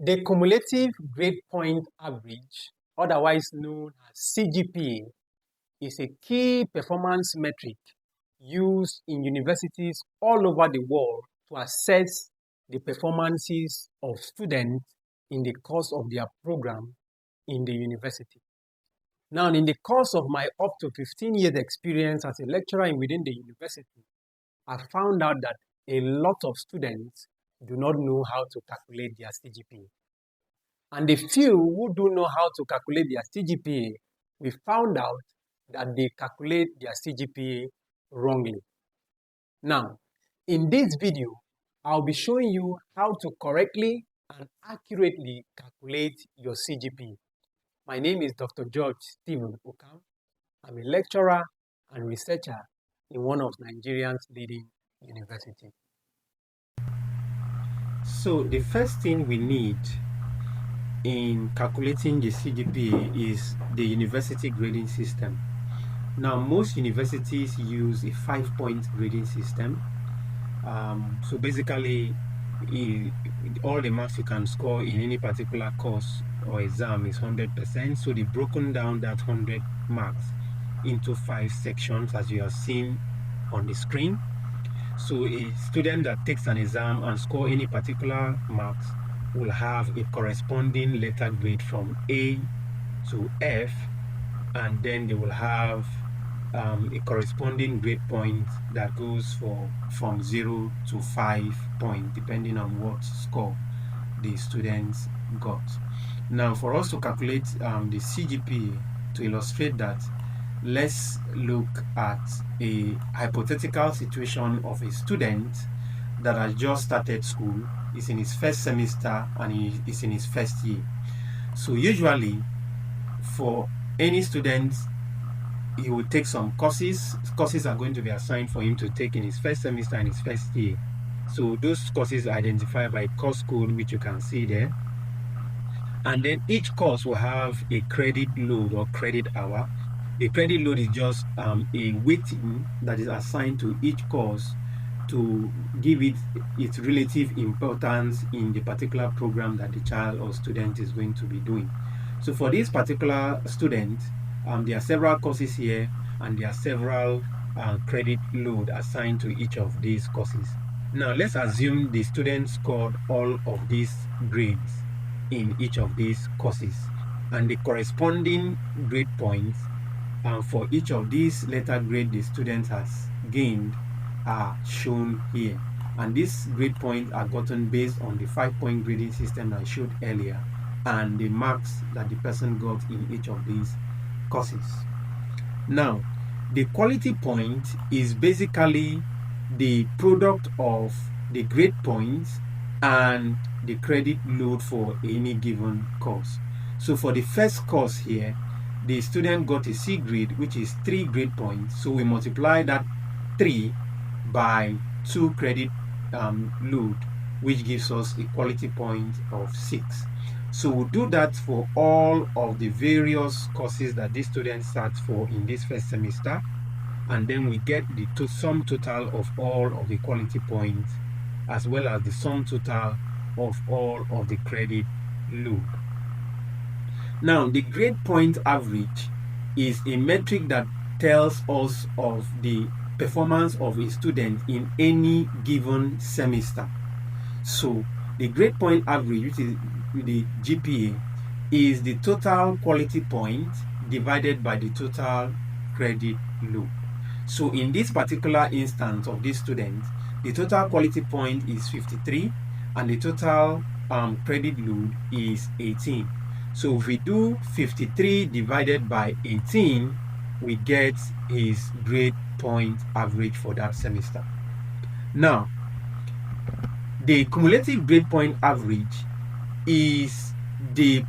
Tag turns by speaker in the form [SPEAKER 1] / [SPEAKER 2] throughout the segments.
[SPEAKER 1] The Cumulative Grade Point Average, otherwise known as CGPA, is a key performance metric used in universities all over the world to assess the performances of students in the course of their program in the university. Now, in the course of my up to 15 years experience as a lecturer within the university, I found out that a lot of students do not know how to calculate their CGPA. And the few who do know how to calculate their CGPA, we found out that they calculate their CGPA wrongly. Now, in this video, I'll be showing you how to correctly and accurately calculate your CGPA. My name is Dr. George Stephen Okam. I'm a lecturer and researcher in one of Nigeria's leading universities. So the first thing we need in calculating the CGPA is the university grading system. Now, most universities use a 5-point grading system. So basically, all the marks you can score in any particular course or exam is 100%. So they've broken down that 100 marks into 5 sections, as you have seen on the screen. So a student that takes an exam and score any particular marks will have a corresponding letter grade from A to F, and then they will have a corresponding grade point that goes from 0 to 5 points, depending on what score the students got. Now, for us to calculate the CGPA, to illustrate that, let's look at a hypothetical situation of a student that has just started school, is in his first semester, and he is in his first year. So usually, for any student, he will take some courses. Courses are going to be assigned for him to take in his first semester and his first year. So those courses are identified by course code, which you can see there. And then each course will have a credit load or credit hour. The credit load is just a weighting that is assigned to each course to give it its relative importance in the particular program that the child or student is going to be doing. So for this particular student, there are several courses here, and there are several credit load assigned to each of these courses. Now, let's assume the student scored all of these grades in each of these courses, and the corresponding grade points for each of these letter grade the student has gained are shown here. And these grade points are gotten based on the 5-point grading system I showed earlier, and the marks that the person got in each of these courses. Now, the quality point is basically the product of the grade points and the credit load for any given course. So for the first course here, the student got a C grade, which is 3 grade points. So we multiply that 3 by 2 credit load, which gives us a quality point of 6. So we'll do that for all of the various courses that this student starts for in this first semester, and then we get the sum total of all of the quality points, as well as the sum total of all of the credit load. Now, the grade point average is a metric that tells us of the performance of a student in any given semester. So the grade point average, which is the GPA, is the total quality point divided by the total credit load. So in this particular instance of this student, the total quality point is 53 and the total credit load is 18. So if we do 53 divided by 18, we get his grade point average for that semester. Now, the cumulative grade point average is the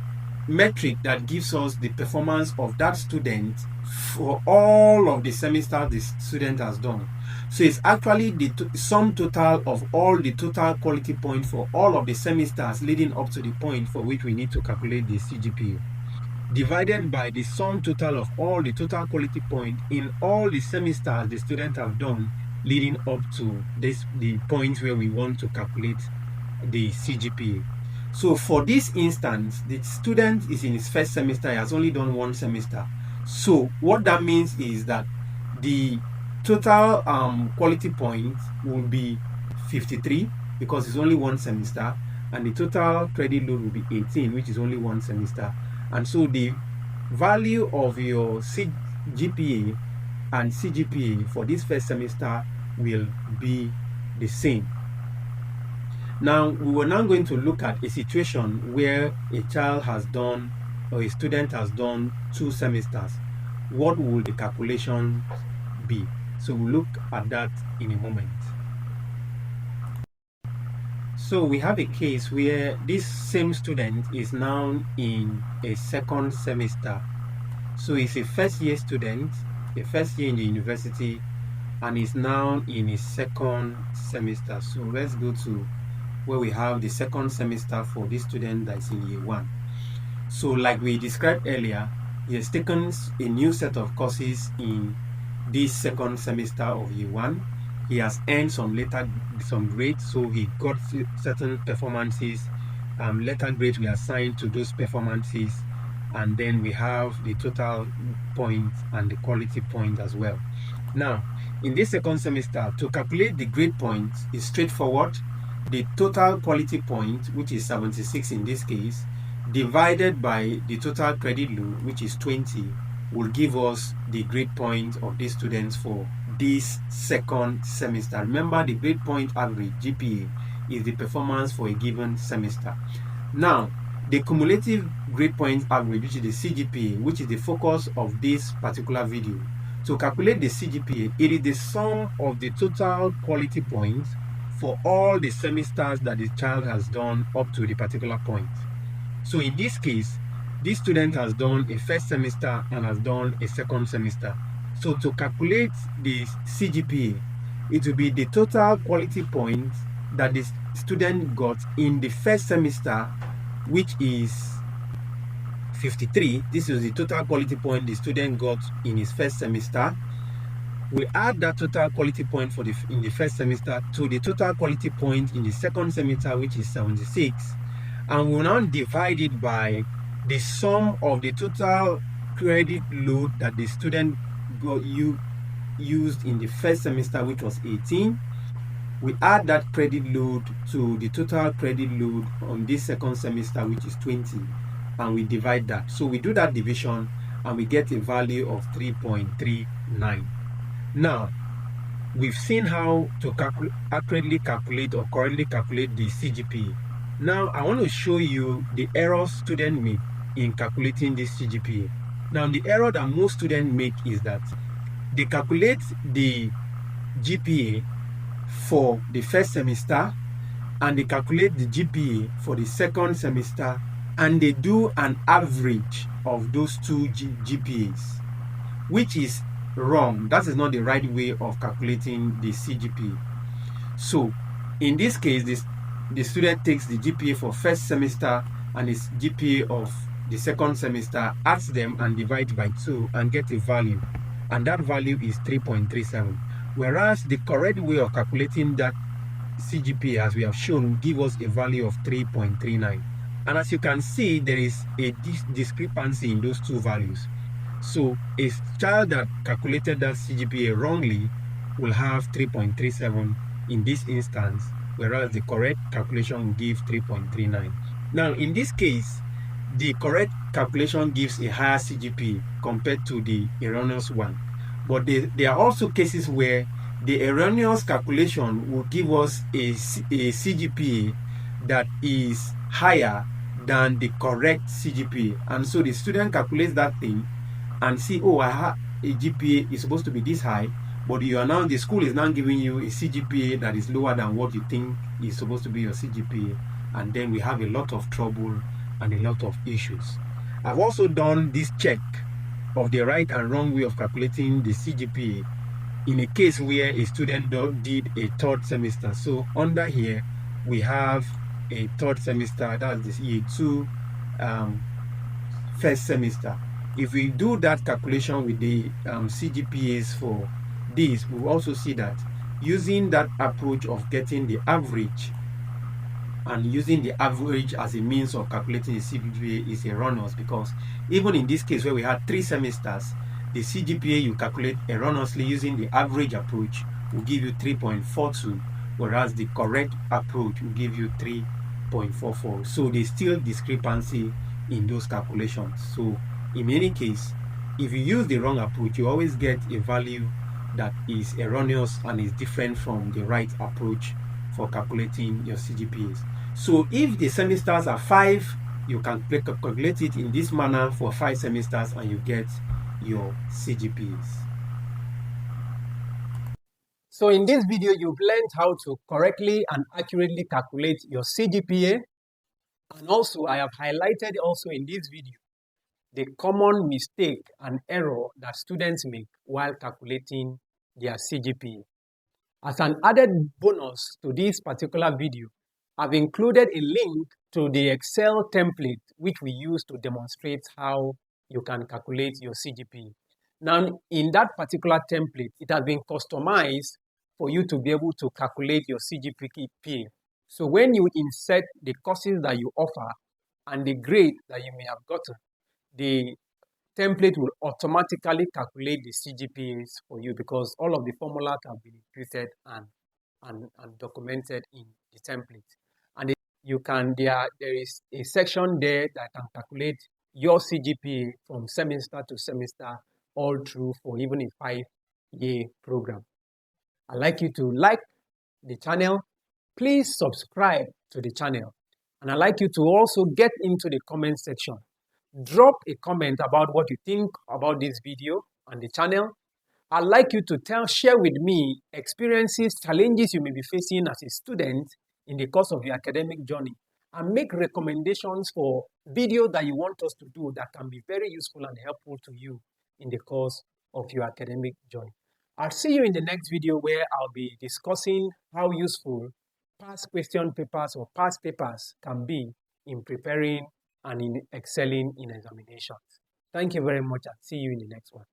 [SPEAKER 1] metric that gives us the performance of that student for all of the semesters the student has done. So it's actually the sum total of all the total quality points for all of the semesters leading up to the point for which we need to calculate the CGPA, divided by the sum total of all the total quality points in all the semesters the student have done leading up to the point where we want to calculate the CGPA. So for this instance, the student is in his first semester, he has only done one semester. So what that means is that the total quality points will be 53 because it's only one semester, and the total credit load will be 18, which is only one semester. And so the value of your GPA and CGPA for this first semester will be the same. Now, we are now going to look at a situation where a child has done, or a student has done 2 semesters. What will the calculation be? So we'll look at that in a moment. So we have a case where this same student is now in a second semester. So he's a first year student, a first year in the university, and is now in his second semester. So let's go to where we have the second semester for this student that is in year 1. So like we described earlier, he has taken a new set of courses in this second semester of year 1. He has earned some grades, so he got certain performances. Letter grades were assigned to those performances, and then we have the total points and the quality point as well. Now, in this second semester, to calculate the grade points is straightforward. The total quality point, which is 76 in this case, divided by the total credit load, which is 20, will give us the grade point of these students for this second semester. Remember, the grade point average, GPA, is the performance for a given semester. Now, the cumulative grade point average, which is the CGPA, which is the focus of this particular video. To calculate the CGPA, it is the sum of the total quality points for all the semesters that the child has done up to the particular point. So in this case, this student has done a first semester and has done a second semester. So to calculate the CGPA, it will be the total quality points that the student got in the first semester, which is 53. This is the total quality point the student got in his first semester. We add that total quality point in the first semester to the total quality point in the second semester, which is 76, and we will now divide it by the sum of the total credit load that the student used in the first semester, which was 18. We add that credit load to the total credit load on this second semester, which is 20, and we divide that. So we do that division and we get a value of 3.39. Now, we've seen how to accurately calculate or correctly calculate the CGPA. Now, I want to show you the errors students make in calculating this CGPA. Now, the error that most students make is that they calculate the GPA for the first semester and they calculate the GPA for the second semester, and they do an average of those two GPAs, which is wrong. That is not the right way of calculating the CGPA. So in this case, the student takes the GPA for first semester and his GPA of the second semester, adds them and divides by 2 and get a value, and that value is 3.37. Whereas the correct way of calculating that CGPA, as we have shown, give us a value of 3.39. And as you can see, there is a discrepancy in those two values. So a child that calculated that CGPA wrongly will have 3.37 in this instance, whereas the correct calculation will give 3.39. Now, in this case, the correct calculation gives a higher CGPA compared to the erroneous one. But there are also cases where the erroneous calculation will give us a CGPA that is higher than the correct CGPA. And so the student calculates that thing and see, oh, I have a GPA is supposed to be this high, but the school is now giving you a CGPA that is lower than what you think is supposed to be your CGPA, and then we have a lot of trouble and a lot of issues. I've also done this check of the right and wrong way of calculating the CGPA in a case where a student did a third semester. So under here we have a third semester, that's this year 2 first semester. If we do that calculation with the CGPAs for this, we will also see that using that approach of getting the average and using the average as a means of calculating the CGPA is erroneous, because even in this case where we had 3 semesters, the CGPA you calculate erroneously using the average approach will give you 3.42, whereas the correct approach will give you 3.44. So there's still discrepancy in those calculations. So in any case, if you use the wrong approach, you always get a value that is erroneous and is different from the right approach for calculating your CGPAs. So if the semesters are 5, you can calculate it in this manner for 5 semesters and you get your CGPAs. So in this video, you've learned how to correctly and accurately calculate your CGPA. And also, I have highlighted also in this video the common mistake and error that students make while calculating their CGPA. As an added bonus to this particular video, I've included a link to the Excel template which we use to demonstrate how you can calculate your CGPA. Now, in that particular template, it has been customized for you to be able to calculate your CGPA. So when you insert the courses that you offer and the grade that you may have gotten, the template will automatically calculate the CGPAs for you, because all of the formulas have been included and documented in the template. And you can there is a section there that can calculate your CGPA from semester to semester, all through for even a 5-year program. I'd like you to like the channel. Please subscribe to the channel. And I'd like you to also get into the comment section. Drop a comment about what you think about this video and the channel. I'd like you to share with me experiences, challenges you may be facing as a student in the course of your academic journey, and make recommendations for videos that you want us to do that can be very useful and helpful to you in the course of your academic journey. I'll see you in the next video, where I'll be discussing how useful past question papers or past papers can be in preparing and in excelling in examinations. Thank you very much, and see you in the next one.